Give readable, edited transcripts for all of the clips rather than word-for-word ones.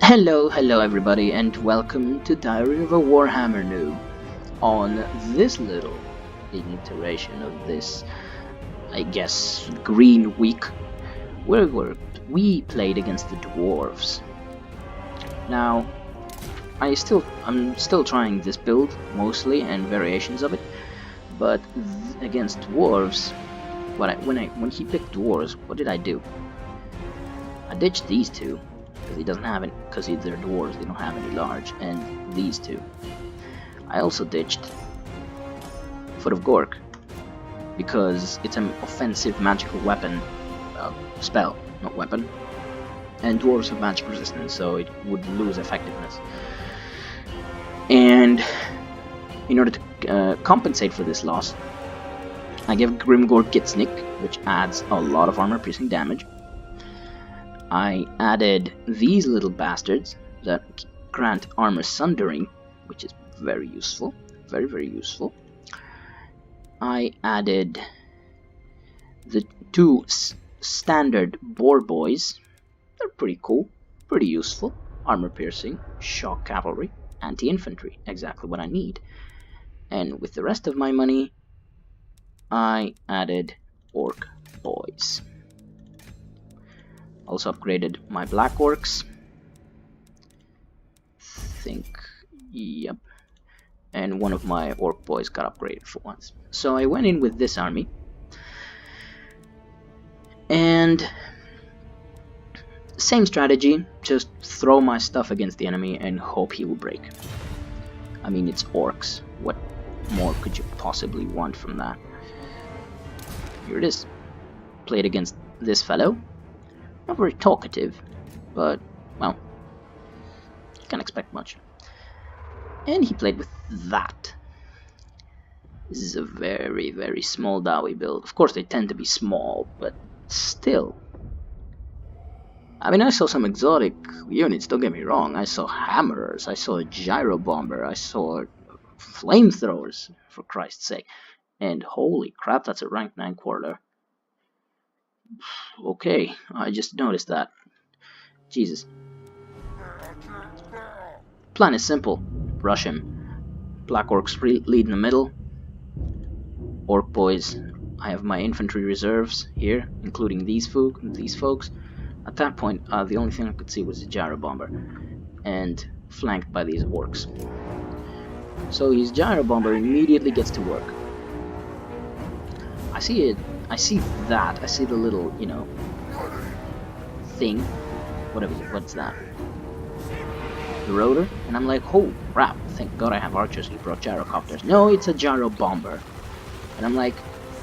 Hello everybody, and welcome to Diary of a Warhammer Noob. On this little iteration of this, I guess, green week, we played against the dwarves. Now, I'm still trying this build mostly and variations of it, but against dwarves, when he picked dwarves, what did I do? I ditched these two. Because he doesn't have any, because they're dwarves, they don't have any large, and these two. I also ditched Foot of Gork because it's an offensive magical weapon, spell, not weapon, and dwarves have magic resistance, so it would lose effectiveness. And in order to compensate for this loss, I gave Grimgore Gitsnik, which adds a lot of armor-piercing damage. I added these little bastards that grant armor sundering, which is very useful, very useful. I added the two standard boar boys. They're pretty cool, pretty useful. Armor piercing, shock cavalry, anti-infantry, exactly what I need. And with the rest of my money, I added orc boys. Also upgraded my black orcs. Yep. And one of my orc boys got upgraded for once. So I went in with this army. And same strategy, just throw my stuff against the enemy and hope he will break. I mean, it's orcs. What more could you possibly want from that? Here it is. Played against this fellow. Not very talkative, but, well, can't expect much. And he played with that. This is a very small Dawi build. Of course, they tend to be small, but still. I mean, I saw some exotic units, don't get me wrong. I saw hammerers, I saw a gyro bomber, I saw flamethrowers, for Christ's sake. And holy crap, that's a rank 9 quarter. Okay, I just noticed that. Jesus. Plan is simple. Rush him. Black orcs lead in the middle. Orc boys. I have my infantry reserves here, including these folks. At that point, the only thing I could see was the gyro bomber, and flanked by these orcs. So his gyro bomber immediately gets to work. I see it. I see the little, you know, thing. What's that? The rotor? And I'm like, oh crap, thank God I have archers who brought gyrocopters. No, it's a gyro bomber. And I'm like,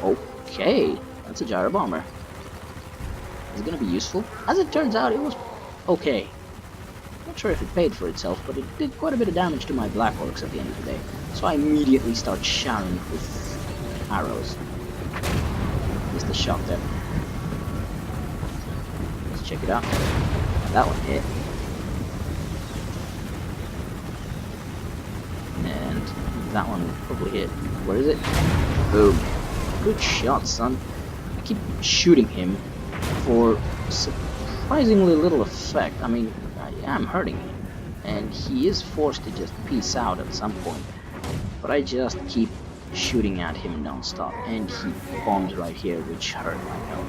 okay, that's a gyro bomber. Is it gonna be useful? As it turns out, it was okay. Not sure if it paid for itself, but it did quite a bit of damage to my black orcs at the end of the day. So I immediately start showering with arrows. The shot there. Let's check it out. That one hit. And that one probably hit. Where is it? Boom. Good shot, son. I keep shooting him for surprisingly little effect. I mean, I am hurting him. And he is forced to just peace out at some point. But I just keep shooting at him non-stop, and he bombs right here, which hurt like hell.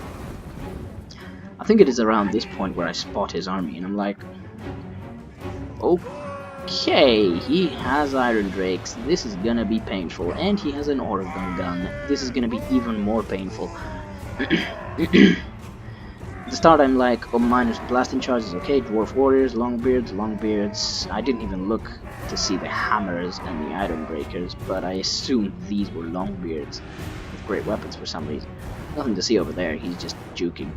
I think it is around this point where I spot his army, and I'm like, okay, he has iron drakes, this is gonna be painful, and he has an organ gun, this is gonna be even more painful. At the start I'm like, oh, minus blasting charges, okay, dwarf warriors, longbeards. I didn't even look to see the hammers and the iron breakers, but I assumed these were longbeards with great weapons for some reason. Nothing to see over there, he's just juking.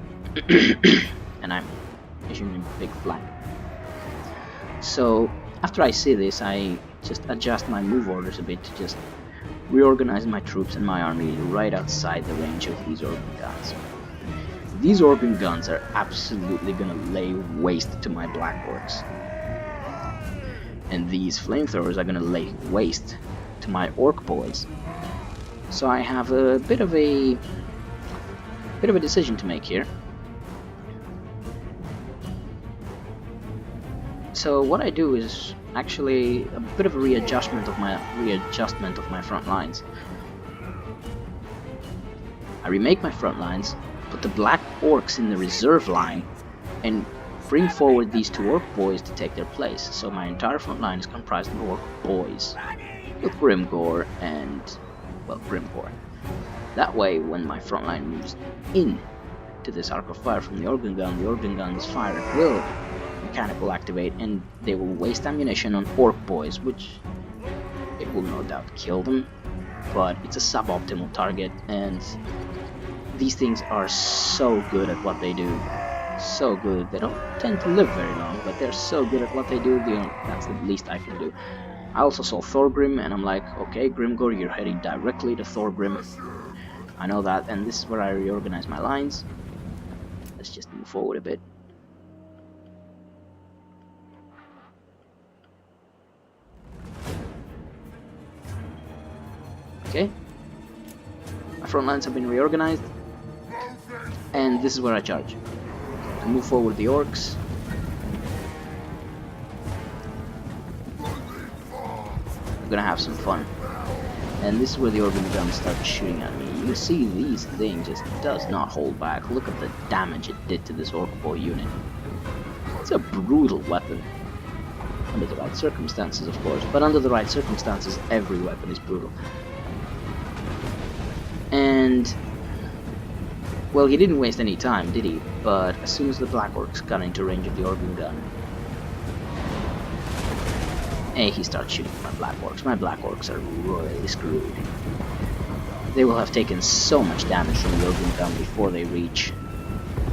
And I'm issuing him a big flank. So after I see this, I just adjust my move orders a bit to just reorganize my troops and my army right outside the range of these organ guns. These organ guns are absolutely gonna lay waste to my black orcs. And these flamethrowers are gonna lay waste to my orc boys. So I have a bit of a decision to make here. So what I do is actually a bit of a readjustment of my front lines. I remake my front lines, put the black orcs in the reserve line, and bring forward these two orc boys to take their place. So my entire front line is comprised of orc boys, with Grimgore and, well, Grimgore. That way, when my front line moves in to this arc of fire from the organ gun's fire at will mechanical activate, and they will waste ammunition on orc boys, which it will no doubt kill them, but it's a suboptimal target, and these things are so good at what they do. So good. They don't tend to live very long, but they're so good at what they do, that's the least I can do. I also saw Thorgrim, and I'm like, okay, Grimgore, you're heading directly to Thorgrim. I know that, and this is where I reorganize my lines. Let's just move forward a bit. Okay, my front lines have been reorganized, and this is where I charge. I move forward the orcs. I'm gonna have some fun. And this is where the organ gun starts shooting at me. You can see these things just does not hold back. Look at the damage it did to this orc boy unit. It's a brutal weapon. Under the right circumstances, of course, but under the right circumstances, every weapon is brutal. And, well, he didn't waste any time, did he? But as soon as the black orcs got into range of the organ gun, he starts shooting my black orcs. My black orcs are royally screwed. They will have taken so much damage from the organ gun before they reach.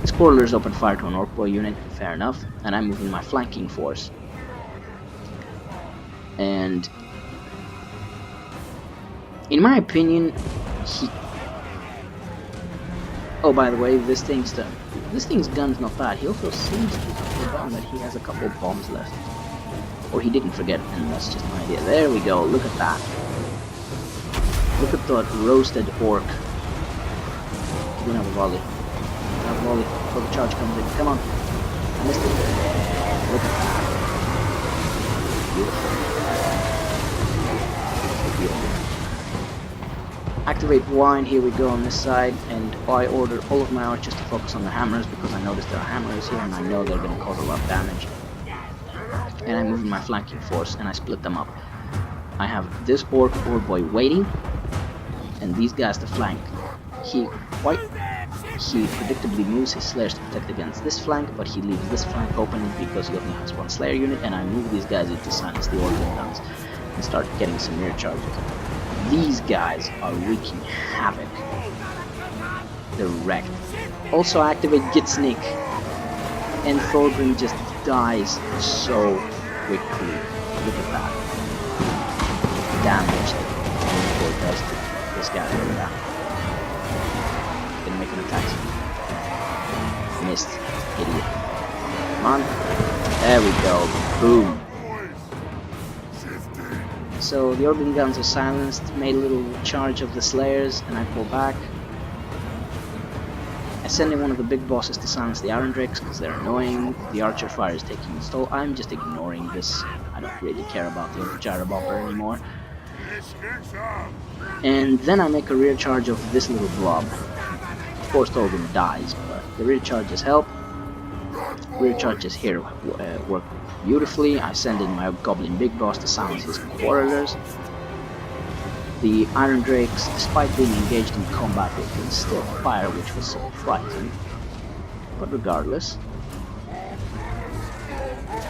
The Squirrelers open fire to an orc boy unit, fair enough, and I move in my flanking force. And in my opinion, oh, by the way, this thing's gun's not bad. He also seems to have forgotten that he has a couple of bombs left. Or he didn't forget, and that's just my idea. There we go, look at that. Look at that roasted orc. We're gonna have a volley. Have a volley before the charge comes in. Come on. I missed it. Look at that. Beautiful. Beautiful. Activate wine, here we go on this side, and I order all of my archers to focus on the hammers because I noticed there are hammers here and I know they're going to cause a lot of damage. And I move in my flanking force and I split them up. I have this orc boy waiting, and these guys to flank. He predictably moves his slayers to protect against this flank, but he leaves this flank open because he only has one slayer unit, and I move these guys in to silence the organ guns and start getting some rear charges. These guys are wreaking havoc. They're wrecked. Also activate Git Sneak, and Thorgrim just dies so quickly. Look at that. Damage that Grimgore does to this guy over there. Gonna make an attack. Missed. Idiot. Come on. There we go. Boom. So the organ guns are silenced, made a little charge of the slayers, and I pull back. I send in one of the big bosses to silence the Iron Drakes because they're annoying. The archer fire is taking its toll. I'm just ignoring this. I don't really care about the Gyrobopper anymore. And then I make a rear charge of this little blob. Of course Thorgrim dies, but the rear charges help. Rear charges here work beautifully. I send in my Goblin Big Boss to silence his Quarrelers. The Iron Drakes, despite being engaged in combat, they can still fire, which was surprising. But regardless.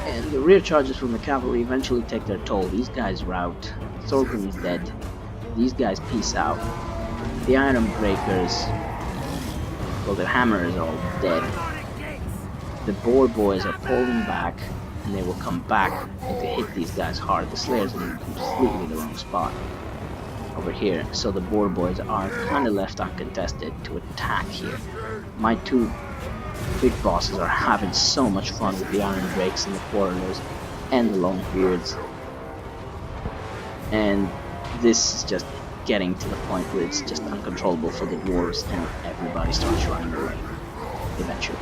And the rear charges from the cavalry eventually take their toll. These guys rout. Thorgrim is dead. These guys peace out. The Iron Breakers, well, their hammers are all dead. The Boar Boys are pulling back, and they will come back and to hit these guys hard. The Slayers are in completely the wrong spot over here, so the Boar Boys are kind of left uncontested to attack here. My two big bosses are having so much fun with the Iron Drakes and the Quarrelers and the Longbeards, and this is just getting to the point where it's just uncontrollable for the dwarves and everybody starts running away eventually.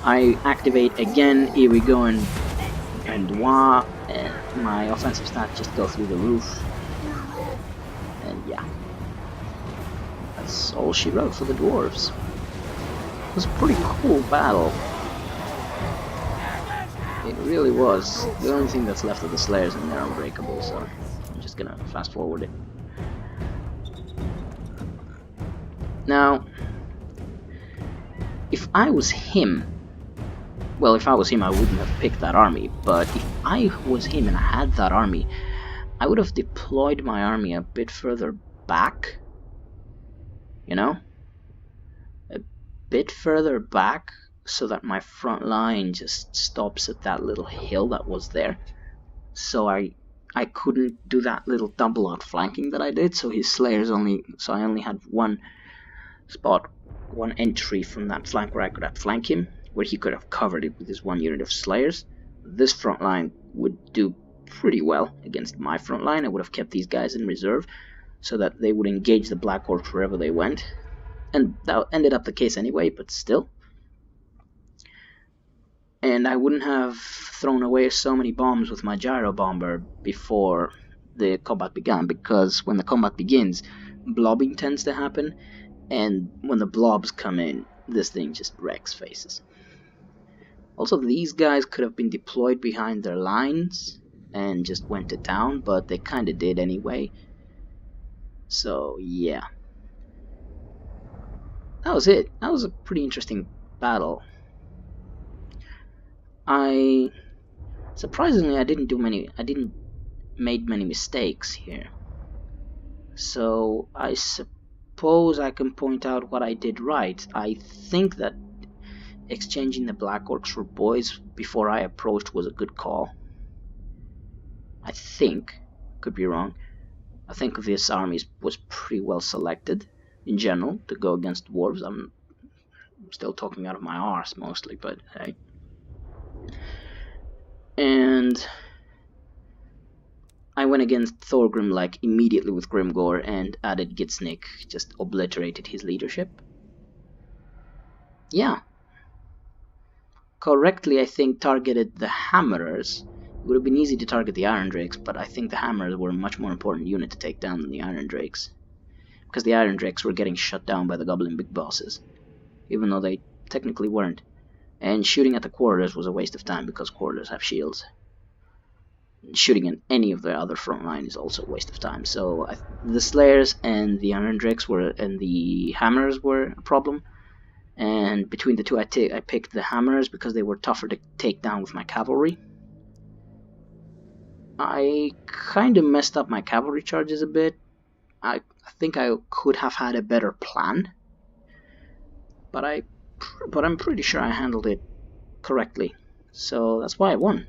I activate again, here we go, and wow, and my offensive stats just go through the roof. And yeah, that's all she wrote for the dwarves. It was a pretty cool battle. It really was. The only thing that's left of the Slayers, and they're unbreakable, so I'm just gonna fast forward it. Now, if I was him, well, if I was him, I wouldn't have picked that army, but if I was him and I had that army, I would have deployed my army a bit further back, you know? A bit further back, so that my front line just stops at that little hill that was there. So I couldn't do that little double outflanking that I did, so his Slayers so I only had one spot, one entry from that flank where I could outflank him, where he could have covered it with his one unit of Slayers. This front line would do pretty well against my front line. I would have kept these guys in reserve so that they would engage the Black Orcs wherever they went. And that ended up the case anyway, but still. And I wouldn't have thrown away so many bombs with my gyro bomber before the combat began, because when the combat begins, blobbing tends to happen, and when the blobs come in, this thing just wrecks faces. Also, these guys could have been deployed behind their lines and just went to town, but they kinda did anyway. So yeah, that was it. That was a pretty interesting battle. Surprisingly, I didn't make many mistakes here. So I suppose I can point out what I did right. I think that exchanging the Black Orcs for boys before I approached was a good call. I think, could be wrong. I think this army was pretty well selected in general to go against dwarves. I'm still talking out of my arse mostly, but hey. And I went against Thorgrim like immediately with Grimgore and added Gitsnik, just obliterated his leadership. Yeah. Correctly, I think, targeted the Hammerers. It would have been easy to target the Iron Drakes, but I think the Hammerers were a much more important unit to take down than the Iron Drakes. Because the Iron Drakes were getting shut down by the Goblin Big Bosses, even though they technically weren't. And shooting at the Quarters was a waste of time because Quarters have shields. Shooting at any of the other front line is also a waste of time. So the Slayers and the Iron Drakes and the Hammers were a problem. And between the two, I picked the Hammers because they were tougher to take down with my cavalry. I kind of messed up my cavalry charges a bit. I think I could have had a better plan, but I'm pretty sure I handled it correctly. So that's why I won.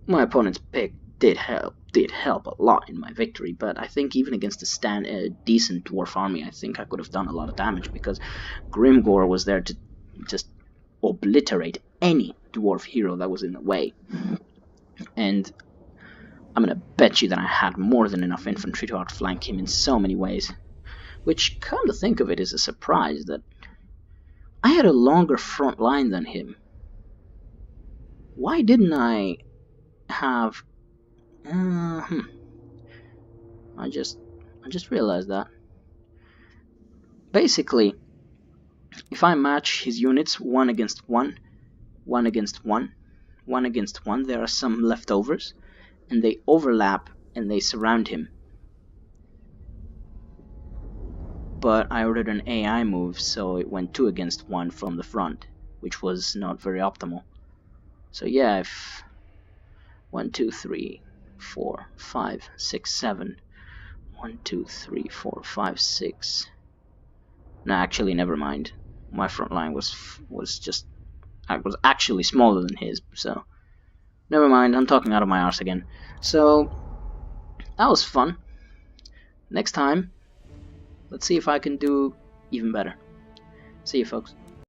My opponent's pick did help a lot in my victory, but I think even against a decent dwarf army, I think I could have done a lot of damage because Grimgore was there to just obliterate any dwarf hero that was in the way. And I'm gonna bet you that I had more than enough infantry to outflank him in so many ways. Which, come to think of it, is a surprise that I had a longer front line than him. Why didn't I have... I just realized that. Basically, if I match his units 1 against 1, 1 against 1, 1 against 1, there are some leftovers, and they overlap and they surround him. But I ordered an AI move, so it went 2 against 1 from the front, which was not very optimal. So yeah, if 1, 2, 3, 4, 5, 6, 7. 1, 2, 3, 4, 5, 6. No, actually, never mind. My front line was actually smaller than his, so never mind. I'm talking out of my arse again. So that was fun. Next time, let's see if I can do even better. See you, folks.